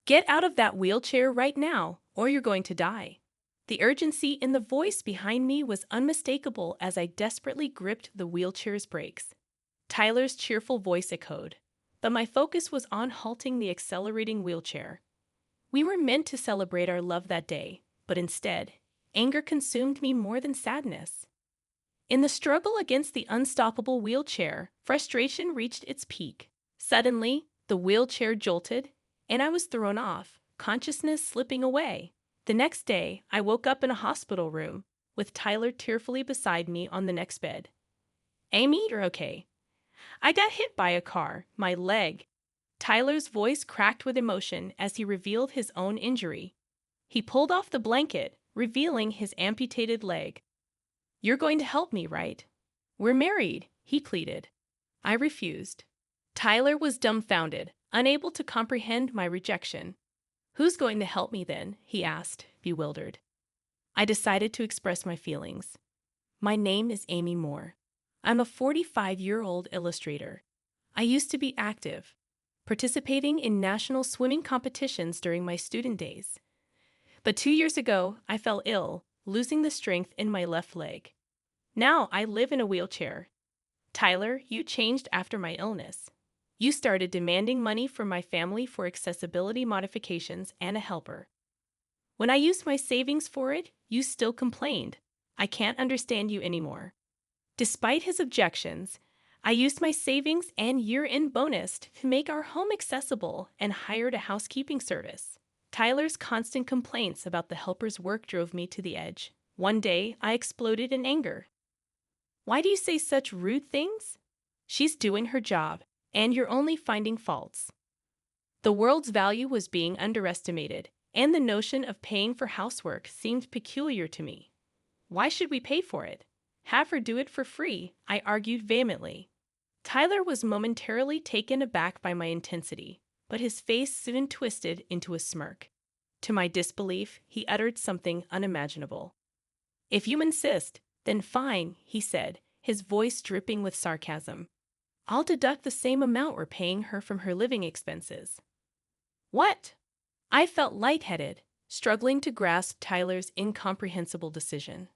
Get out of that wheelchair right now, or you're going to die. The urgency in the voice behind me was unmistakable as I desperately gripped the wheelchair's brakes. Tyler's cheerful voice echoed, but my focus was on halting the accelerating wheelchair. We were meant to celebrate our love that day, but instead, anger consumed me more than sadness. In the struggle against the unstoppable wheelchair, frustration reached its peak. Suddenly, the wheelchair jolted, and I was thrown off, consciousness slipping away. The next day, I woke up in a hospital room, with Tyler tearfully beside me on the next bed. Amy, you're okay. I got hit by a car, my leg. Tyler's voice cracked with emotion as he revealed his own injury. He pulled off the blanket, revealing his amputated leg. You're going to help me, right? We're married, he pleaded. I refused. Tyler was dumbfounded, unable to comprehend my rejection. Who's going to help me then? He asked, bewildered. I decided to express my feelings. My name is Amy Moore. I'm a 45-year-old illustrator. I used to be active, participating in national swimming competitions during my student days. But 2 years ago, I fell ill, losing the strength in my left leg. Now I live in a wheelchair. Tyler, you changed after my illness. You started demanding money from my family for accessibility modifications and a helper. When I used my savings for it, you still complained. I can't understand you anymore. Despite his objections, I used my savings and year-end bonus to make our home accessible and hired a housekeeping service. Tyler's constant complaints about the helper's work drove me to the edge. One day, I exploded in anger. Why do you say such rude things? She's doing her job, and you're only finding faults. The world's value was being underestimated, and the notion of paying for housework seemed peculiar to me. Why should we pay for it? Have her do it for free, I argued vehemently. Tyler was momentarily taken aback by my intensity, but his face soon twisted into a smirk. To my disbelief, he uttered something unimaginable. If you insist, then fine, he said, his voice dripping with sarcasm. I'll deduct the same amount we're paying her from her living expenses. What? I felt lightheaded, struggling to grasp Tyler's incomprehensible decision.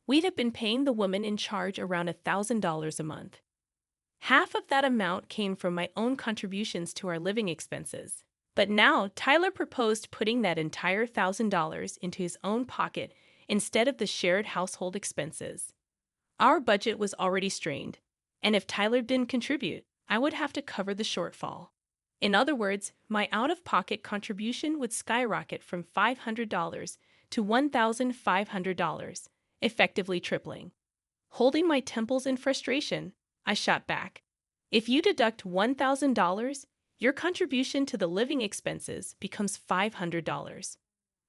We'd have been paying the woman in charge around $1,000 a month. Half of that amount came from my own contributions to our living expenses. But now Tyler proposed putting that entire $1,000 into his own pocket instead of the shared household expenses. Our budget was already strained, and if Tyler didn't contribute, I would have to cover the shortfall. In other words, my out-of-pocket contribution would skyrocket from $500 to $1,500, effectively tripling. Holding my temples in frustration, I shot back. If you deduct $1,000, your contribution to the living expenses becomes $500.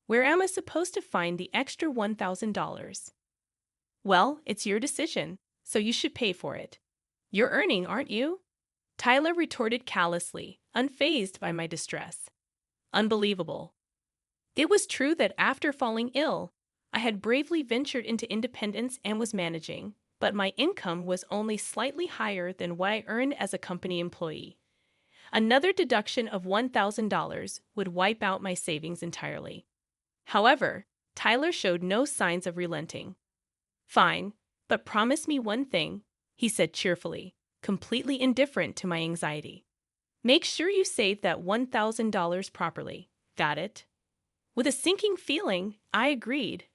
Where am I supposed to find the extra $1,000? Well, it's your decision, so you should pay for it. You're earning, aren't you? Tyler retorted callously, unfazed by my distress. Unbelievable. It was true that after falling ill, I had bravely ventured into independence and was managing, but my income was only slightly higher than what I earned as a company employee. Another deduction of $1,000 would wipe out my savings entirely. However, Tyler showed no signs of relenting. Fine, but promise me one thing, he said cheerfully, completely indifferent to my anxiety. Make sure you save that $1,000 properly. Got it? With a sinking feeling, I agreed.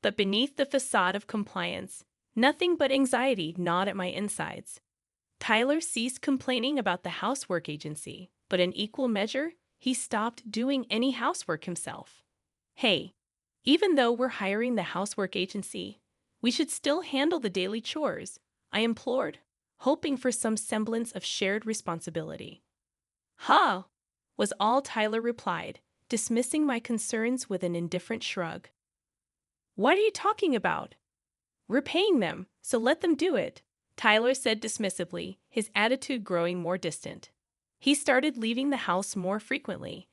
But beneath the facade of compliance, nothing but anxiety gnawed at my insides. Tyler ceased complaining about the housework agency, but in equal measure, he stopped doing any housework himself. Hey, even though we're hiring the housework agency, we should still handle the daily chores, I implored, hoping for some semblance of shared responsibility. Ha! Was all Tyler replied, dismissing my concerns with an indifferent shrug. What are you talking about? We're paying them, so let them do it, Tyler said dismissively, his attitude growing more distant. He started leaving the house more frequently,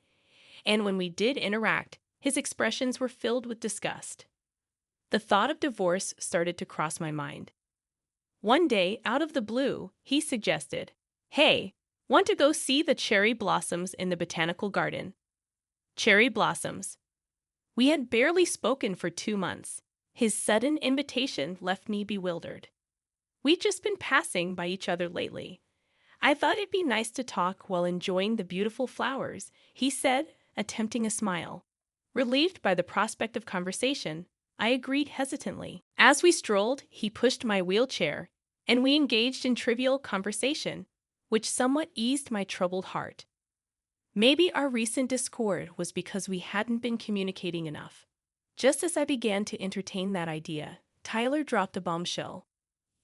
and when we did interact, his expressions were filled with disgust. The thought of divorce started to cross my mind. One day, out of the blue, he suggested, "Hey, want to go see the cherry blossoms in the botanical garden?" Cherry blossoms. We had barely spoken for 2 months. His sudden invitation left me bewildered. We'd just been passing by each other lately. I thought it'd be nice to talk while enjoying the beautiful flowers, he said, attempting a smile. Relieved by the prospect of conversation, I agreed hesitantly. As we strolled, he pushed my wheelchair, and we engaged in trivial conversation, which somewhat eased my troubled heart. Maybe our recent discord was because we hadn't been communicating enough. Just as I began to entertain that idea, Tyler dropped a bombshell.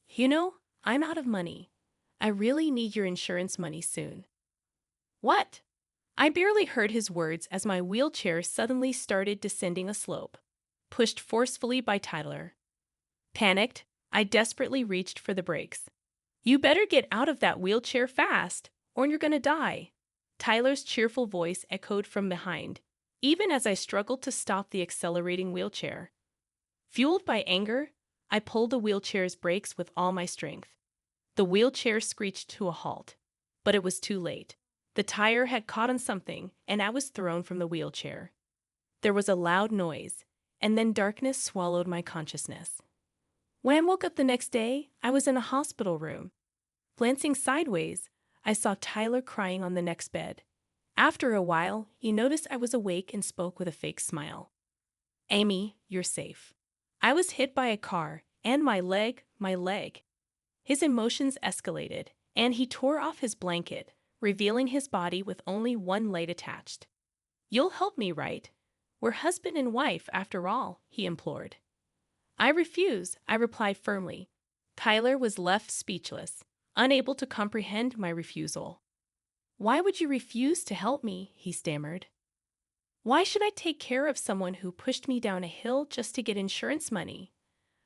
You know, I'm out of money. I really need your insurance money soon. What? I barely heard his words as my wheelchair suddenly started descending a slope, pushed forcefully by Tyler. Panicked, I desperately reached for the brakes. You better get out of that wheelchair fast, or you're gonna die. Tyler's cheerful voice echoed from behind, even as I struggled to stop the accelerating wheelchair. Fueled by anger, I pulled the wheelchair's brakes with all my strength. The wheelchair screeched to a halt, but it was too late. The tire had caught on something, and I was thrown from the wheelchair. There was a loud noise, and then darkness swallowed my consciousness. When I woke up the next day, I was in a hospital room. Glancing sideways, I saw Tyler crying on the next bed. After a while, he noticed I was awake and spoke with a fake smile. Amy, you're safe. I was hit by a car, and my leg. His emotions escalated, and he tore off his blanket, revealing his body with only one leg attached. You'll help me, right? We're husband and wife, after all, he implored. I refuse, I replied firmly. Tyler was left speechless, unable to comprehend my refusal. Why would you refuse to help me? He stammered. Why should I take care of someone who pushed me down a hill just to get insurance money?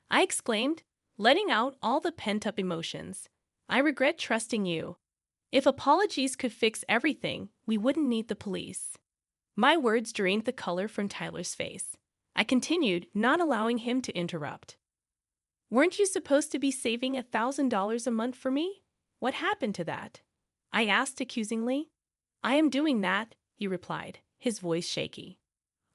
I exclaimed, letting out all the pent-up emotions. I regret trusting you. If apologies could fix everything, we wouldn't need the police. My words drained the color from Tyler's face. I continued, not allowing him to interrupt. Weren't you supposed to be saving $1,000 a month for me? What happened to that? I asked accusingly. I am doing that, he replied, his voice shaky.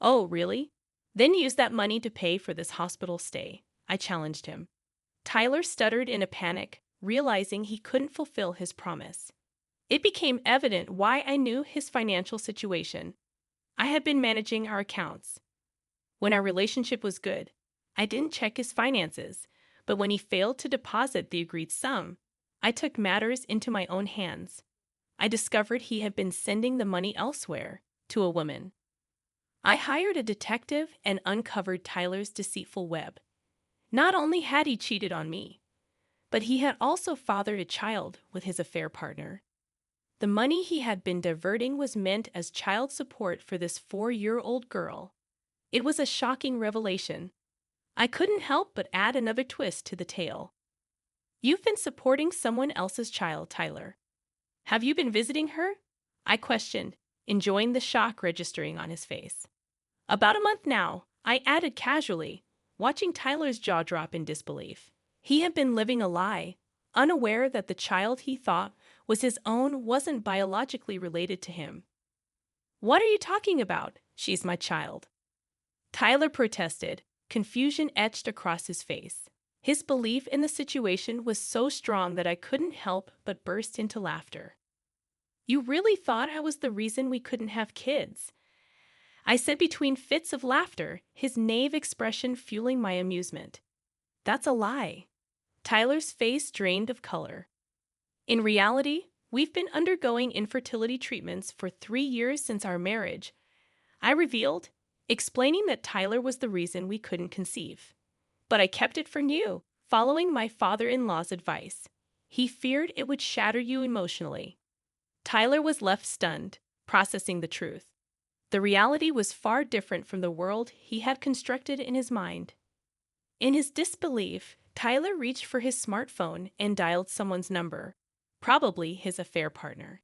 Oh, really? Then use that money to pay for this hospital stay, I challenged him. Tyler stuttered in a panic, realizing he couldn't fulfill his promise. It became evident why I knew his financial situation. I had been managing our accounts. When our relationship was good, I didn't check his finances, but when he failed to deposit the agreed sum, I took matters into my own hands. I discovered he had been sending the money elsewhere, to a woman. I hired a detective and uncovered Tyler's deceitful web. Not only had he cheated on me, but he had also fathered a child with his affair partner. The money he had been diverting was meant as child support for this 4-year-old girl. It was a shocking revelation. I couldn't help but add another twist to the tale. You've been supporting someone else's child, Tyler. Have you been visiting her? I questioned, enjoying the shock registering on his face. About a month now, I added casually, watching Tyler's jaw drop in disbelief. He had been living a lie, unaware that the child he thought was his own wasn't biologically related to him. What are you talking about? She's my child. Tyler protested, confusion etched across his face. His belief in the situation was so strong that I couldn't help but burst into laughter. You really thought I was the reason we couldn't have kids? I said between fits of laughter, his naive expression fueling my amusement. That's a lie. Tyler's face drained of color. In reality, we've been undergoing infertility treatments for 3 years since our marriage, I revealed, explaining that Tyler was the reason we couldn't conceive. But I kept it from you, following my father-in-law's advice. He feared it would shatter you emotionally. Tyler was left stunned, processing the truth. The reality was far different from the world he had constructed in his mind. In his disbelief, Tyler reached for his smartphone and dialed someone's number, probably his affair partner.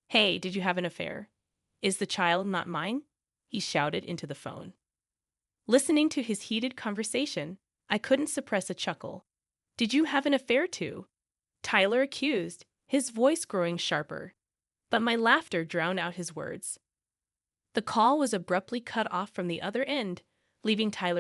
Hey, did you have an affair? Is the child not mine? He shouted into the phone. Listening to his heated conversation, I couldn't suppress a chuckle. Did you have an affair too? Tyler accused, his voice growing sharper. But my laughter drowned out his words. The call was abruptly cut off from the other end, leaving Tyler